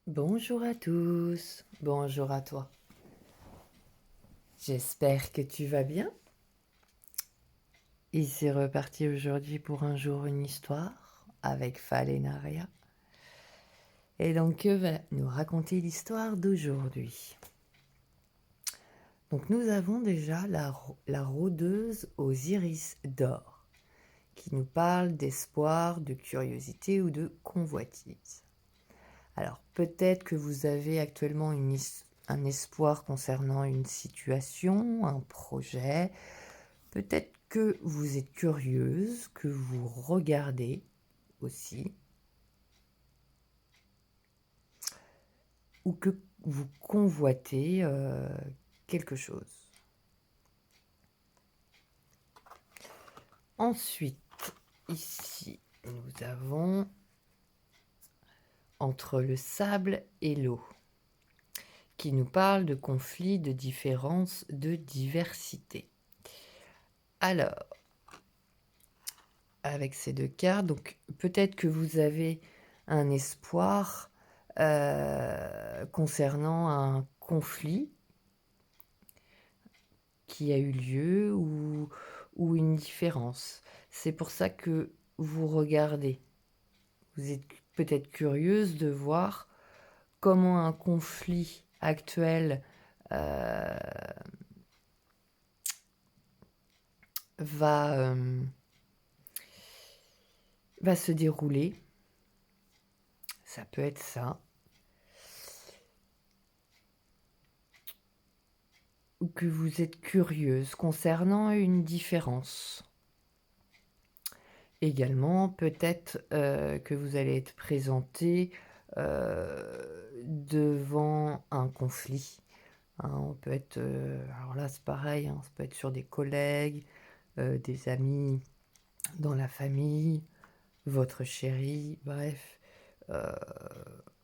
Bonjour à tous, bonjour à toi. J'espère que tu vas bien. Et c'est reparti aujourd'hui pour un jour une histoire avec Falenaria. Et donc, que va nous raconter l'histoire d'aujourd'hui? Donc, nous avons déjà la rôdeuse aux iris d'or qui nous parle d'espoir, de curiosité ou de convoitise. Alors, peut-être que vous avez actuellement un espoir concernant une situation, un projet. Peut-être que vous êtes curieuse, que vous regardez aussi, ou que vous convoitez quelque chose. Ensuite, ici, nous avons entre le sable et l'eau, qui nous parle de conflits, de différences, de diversité. Alors, avec ces deux cartes, donc peut-être que vous avez un espoir concernant un conflit qui a eu lieu ou une différence. C'est pour ça que vous regardez. Vous êtes peut-être curieuse de voir comment un conflit actuel euh, va, va se dérouler. Ça peut être ça. Ou que vous êtes curieuse concernant une différence. Également, peut-être que vous allez être présenté devant un conflit. Hein, on peut être, alors là c'est pareil, hein, ça peut être sur des collègues, des amis, dans la famille, votre chéri, bref, euh,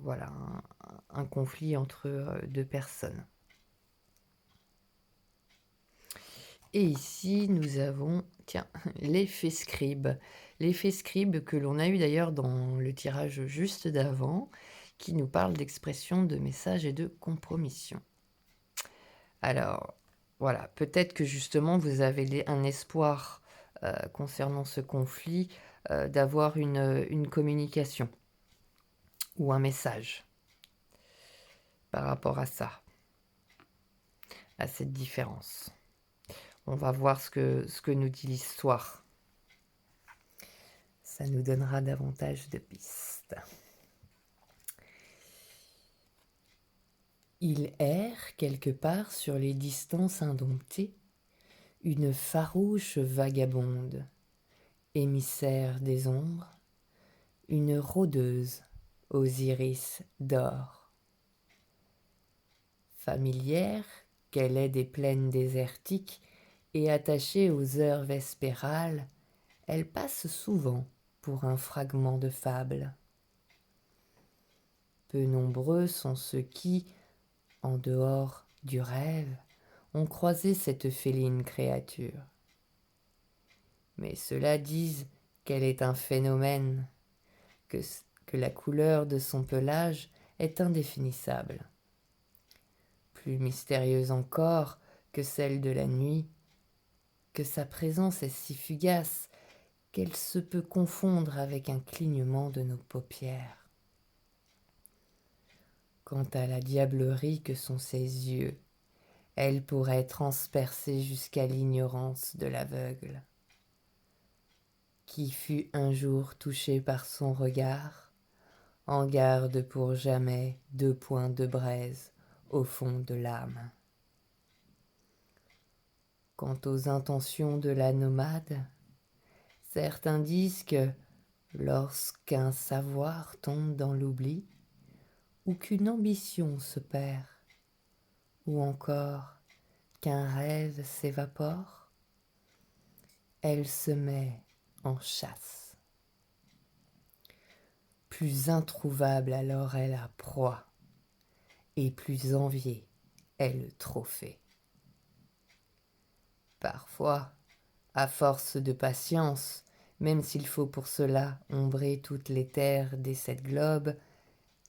voilà, un conflit entre deux personnes. Et ici, nous avons, tiens, l'effet scribe. L'effet scribe que l'on a eu d'ailleurs dans le tirage juste d'avant, qui nous parle d'expression, de message et de compromission. Alors, voilà, peut-être que justement vous avez un espoir concernant ce conflit, d'avoir une communication ou un message par rapport à ça, à cette différence. On va voir ce que nous dit l'histoire. Ça nous donnera davantage de pistes. Il erre quelque part sur les distances indomptées, une farouche vagabonde, émissaire des ombres, une rôdeuse aux iris d'or. Familière qu'elle est des plaines désertiques et attachée aux heures vespérales, elle passe souvent pour un fragment de fable. Peu nombreux sont ceux qui, en dehors du rêve, ont croisé cette féline créature. Mais ceux-là disent qu'elle est un phénomène, que la couleur de son pelage est indéfinissable. Plus mystérieuse encore que celle de la nuit, que sa présence est si fugace qu'elle se peut confondre avec un clignement de nos paupières. Quant à la diablerie que sont ses yeux, elle pourrait transpercer jusqu'à l'ignorance de l'aveugle. Qui fut un jour touché par son regard, en garde pour jamais 2 points de braise au fond de l'âme. Quant aux intentions de la nomade, certains disent que lorsqu'un savoir tombe dans l'oubli, ou qu'une ambition se perd, ou encore qu'un rêve s'évapore, elle se met en chasse. Plus introuvable alors est la proie, et plus enviée est le trophée. Parfois, à force de patience, même s'il faut pour cela ombrer toutes les terres des 7 globes,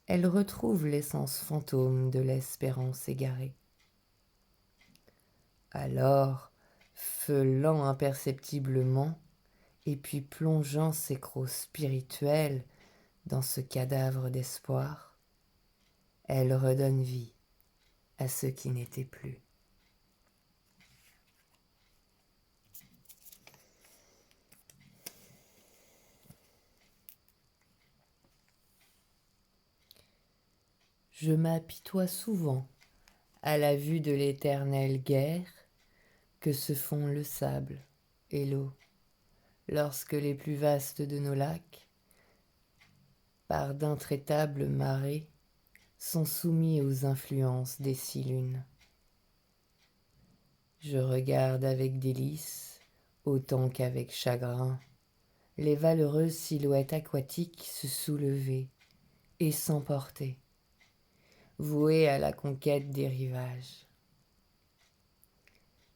elle retrouve l'essence fantôme de l'espérance égarée. Alors, feulant imperceptiblement, et puis plongeant ses crocs spirituels dans ce cadavre d'espoir, elle redonne vie à ce qui n'était plus. Je m'apitoie souvent à la vue de l'éternelle guerre que se font le sable et l'eau lorsque les plus vastes de nos lacs, par d'intraitables marées, sont soumis aux influences des 6 lunes. Je regarde avec délice, autant qu'avec chagrin, les valeureuses silhouettes aquatiques se soulever et s'emporter, vouées à la conquête des rivages.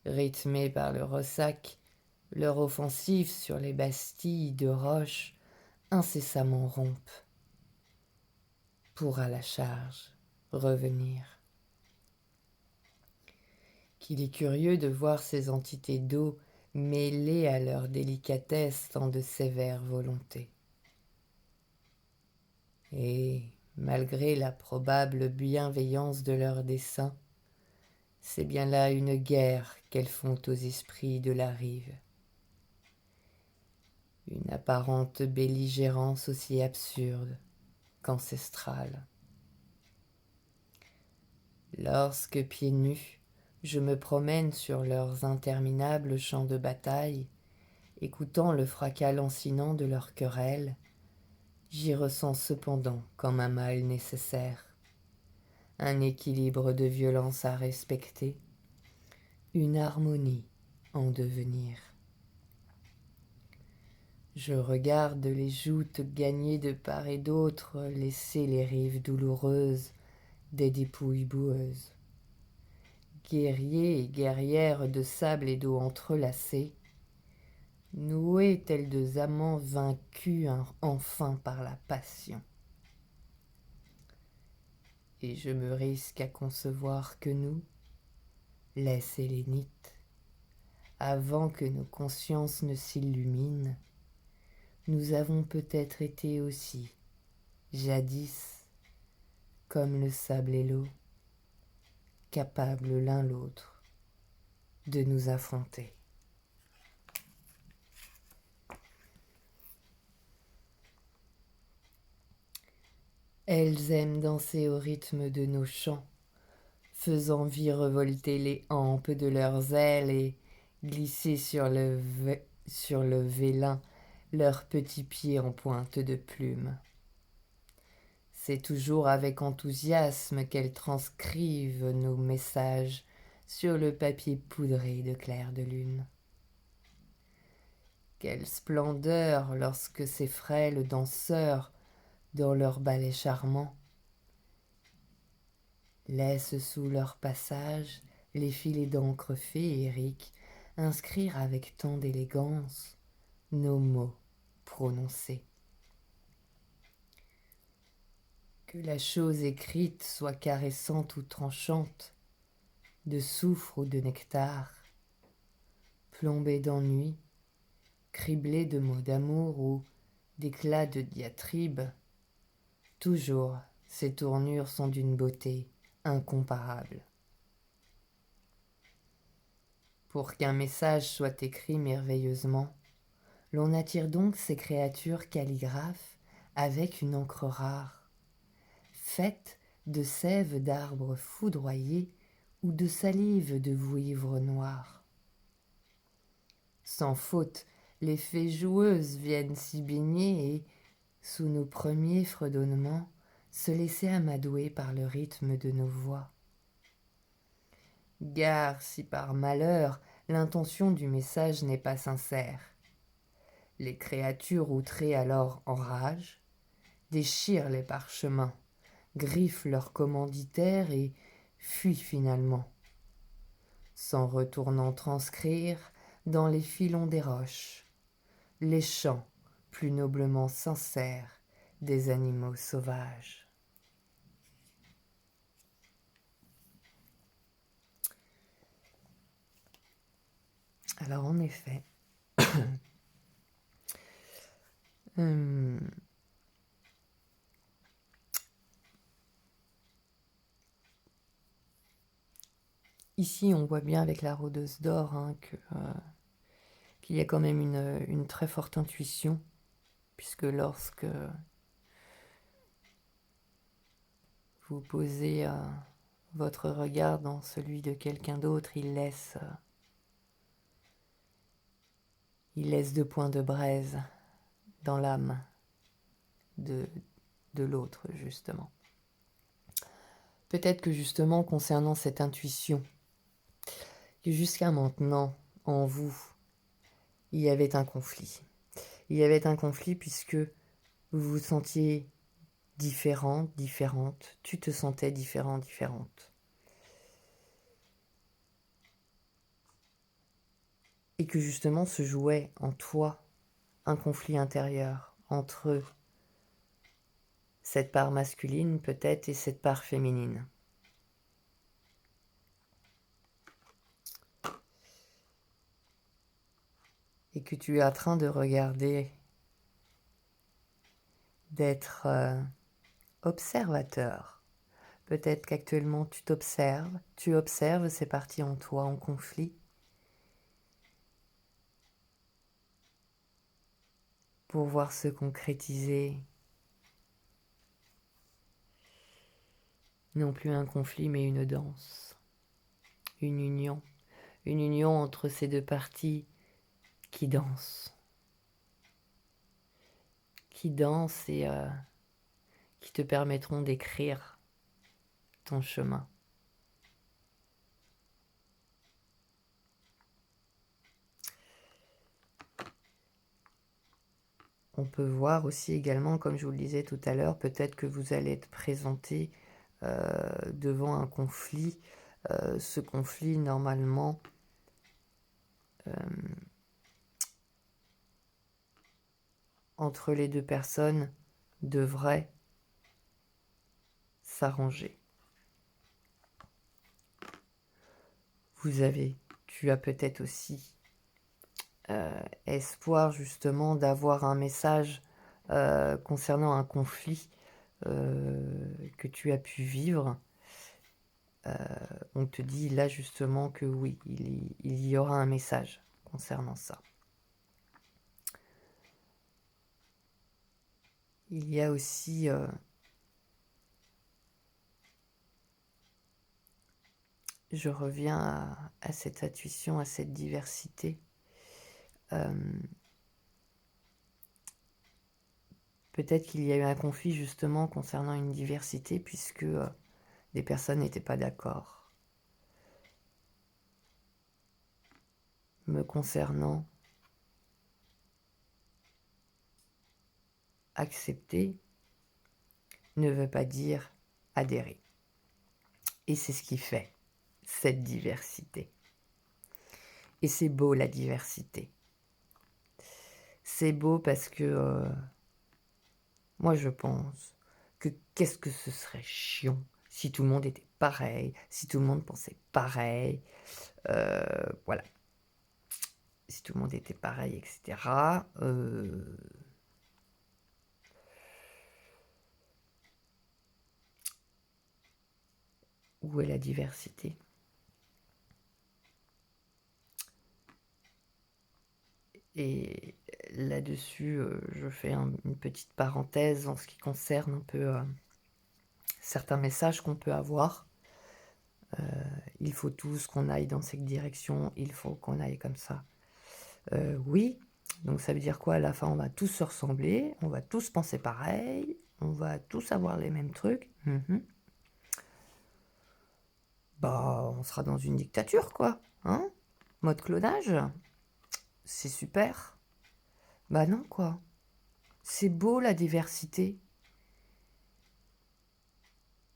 Rythmées par le ressac, leur offensive sur les bastilles de roches incessamment rompent, pour à la charge revenir. Qu'il est curieux de voir ces entités d'eau mêlées à leur délicatesse dans de sévères volontés. Et, malgré la probable bienveillance de leurs desseins, c'est bien là une guerre qu'elles font aux esprits de la rive. Une apparente belligérance aussi absurde qu'ancestrale. Lorsque, pieds nus, je me promène sur leurs interminables champs de bataille, écoutant le fracas lancinant de leurs querelles, j'y ressens cependant comme un mal nécessaire, un équilibre de violence à respecter, une harmonie en devenir. Je regarde les joutes gagner de part et d'autre, laisser les rives douloureuses des dépouilles boueuses. Guerriers et guerrières de sable et d'eau entrelacés, noués tels deux amants vaincus enfin par la passion. Et je me risque à concevoir que nous, les Sélénites, avant que nos consciences ne s'illuminent, nous avons peut-être été aussi, jadis, comme le sable et l'eau, capables l'un l'autre de nous affronter. Elles aiment danser au rythme de nos chants, faisant virevolter les hampes de leurs ailes et glisser sur le vélin leurs petits pieds en pointe de plume. C'est toujours avec enthousiasme qu'elles transcrivent nos messages sur le papier poudré de clair de lune. Quelle splendeur lorsque ces frêles danseurs, dans leur ballet charmant, laissent sous leur passage les filets d'encre féerique inscrire avec tant d'élégance nos mots prononcés. Que la chose écrite soit caressante ou tranchante, de soufre ou de nectar, plombée d'ennui, criblée de mots d'amour ou d'éclats de diatribe, toujours ces tournures sont d'une beauté incomparable. Pour qu'un message soit écrit merveilleusement, l'on attire donc ces créatures calligraphes avec une encre rare, faite de sève d'arbres foudroyés ou de salive de vouivre noir. Sans faute, les fées joueuses viennent s'y baigner et, sous nos premiers fredonnements, se laisser amadouer par le rythme de nos voix. Gare si par malheur l'intention du message n'est pas sincère. Les créatures outrées alors enragent, déchirent les parchemins, griffent leurs commanditaires et fuient finalement, s'en retournant transcrire dans les filons des roches les chants plus noblement sincères des animaux sauvages. Alors en effet, hem, ici on voit bien avec la rôdeuse d'or, hein, qu'il y a quand même une très forte intuition, puisque lorsque vous posez, votre regard dans celui de quelqu'un d'autre, il laisse 2 points de braise dans l'âme de l'autre, justement. Peut-être que justement, concernant cette intuition, que jusqu'à maintenant, en vous, il y avait un conflit. Il y avait un conflit puisque vous vous sentiez différent, différente, tu te sentais différent, différente. Et que justement se jouait en toi un conflit intérieur entre cette part masculine peut-être et cette part féminine. Et que tu es en train de regarder, d'être observateur. Peut-être qu'actuellement tu observes ces parties en toi en conflit pour voir se concrétiser non plus un conflit mais une danse, une union entre ces deux parties qui dansent et qui te permettront d'écrire ton chemin. On peut voir aussi également, comme je vous le disais tout à l'heure, peut-être que vous allez être présenté devant un conflit. Ce conflit, normalement, entre les deux personnes, devrait s'arranger. Tu as peut-être aussi espoir justement d'avoir un message concernant un conflit que tu as pu vivre. On te dit là justement que oui, il y aura un message concernant ça. Il y a aussi je reviens à cette intuition, à cette diversité. Peut-être qu'il y a eu un conflit justement concernant une diversité puisque des personnes n'étaient pas d'accord. Me concernant, accepter ne veut pas dire adhérer. Et c'est ce qui fait cette diversité. Et c'est beau la diversité. C'est beau parce que moi je pense que qu'est-ce que ce serait chiant si tout le monde était pareil, si tout le monde pensait pareil, voilà. Si tout le monde était pareil, etc. Où est la diversité? Et là-dessus, je fais une petite parenthèse en ce qui concerne un peu certains messages qu'on peut avoir. Il faut tous qu'on aille dans cette direction, il faut qu'on aille comme ça. Oui, donc ça veut dire quoi? À la fin, on va tous se ressembler, on va tous penser pareil, on va tous avoir les mêmes trucs. Bah, on sera dans une dictature, quoi. Hein? Mode clonage. C'est super. Bah non, quoi. C'est beau, la diversité.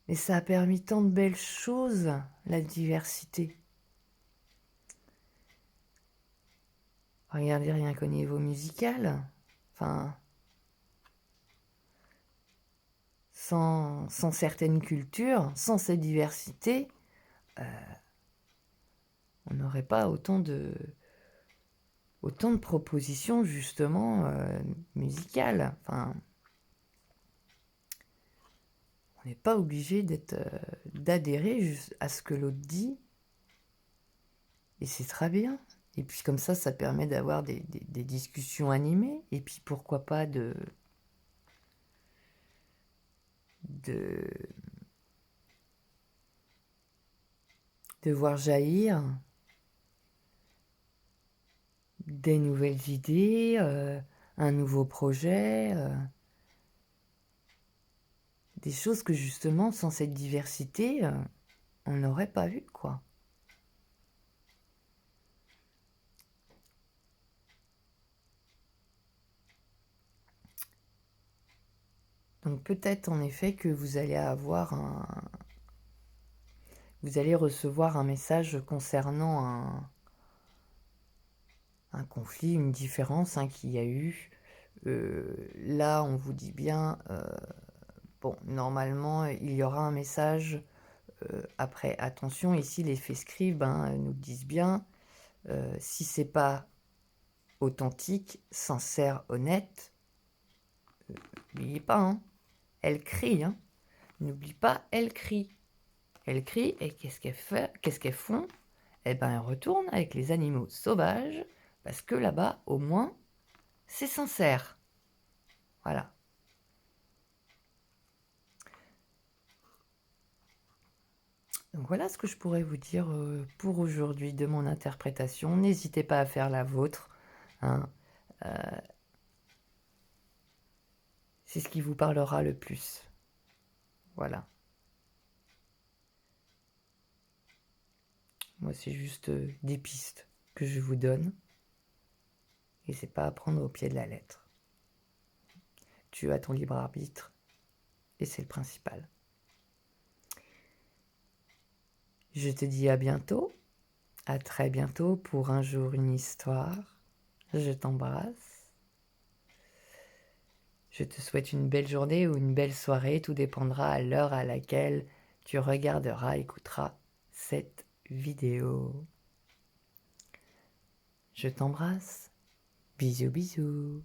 Et ça a permis tant de belles choses, la diversité. Regardez rien qu'au niveau musical. Enfin, sans certaines cultures, sans cette diversité, on n'aurait pas autant de autant de propositions justement musicales. Enfin, on n'est pas obligé d'adhérer à ce que l'autre dit, et c'est très bien. Et puis comme ça permet d'avoir des discussions animées, et puis pourquoi pas de voir jaillir des nouvelles idées, un nouveau projet, des choses que justement, sans cette diversité, on n'aurait pas vu, quoi. Donc peut-être en effet que vous allez recevoir un message concernant un conflit, une différence qu'il y a eu. Là, on vous dit bien, bon, normalement, il y aura un message après. Attention, ici, les faits scribes nous disent bien, si c'est pas authentique, sincère, honnête, n'oubliez pas, elle crie, n'oublie pas, elle crie. Elle crie, et qu'est-ce qu'elle fait? Qu'est-ce qu'elles font? Eh ben, elles retournent avec les animaux sauvages, parce que là-bas, au moins, c'est sincère. Voilà. Donc voilà ce que je pourrais vous dire pour aujourd'hui de mon interprétation. N'hésitez pas à faire la vôtre. C'est ce qui vous parlera le plus. Voilà. Moi, c'est juste des pistes que je vous donne. Et c'est pas à prendre au pied de la lettre. Tu as ton libre arbitre. Et c'est le principal. Je te dis à bientôt. À très bientôt pour un jour, une histoire. Je t'embrasse. Je te souhaite une belle journée ou une belle soirée. Tout dépendra à l'heure à laquelle tu regarderas, écouteras cette vidéo. Je t'embrasse. Bisous, bisous.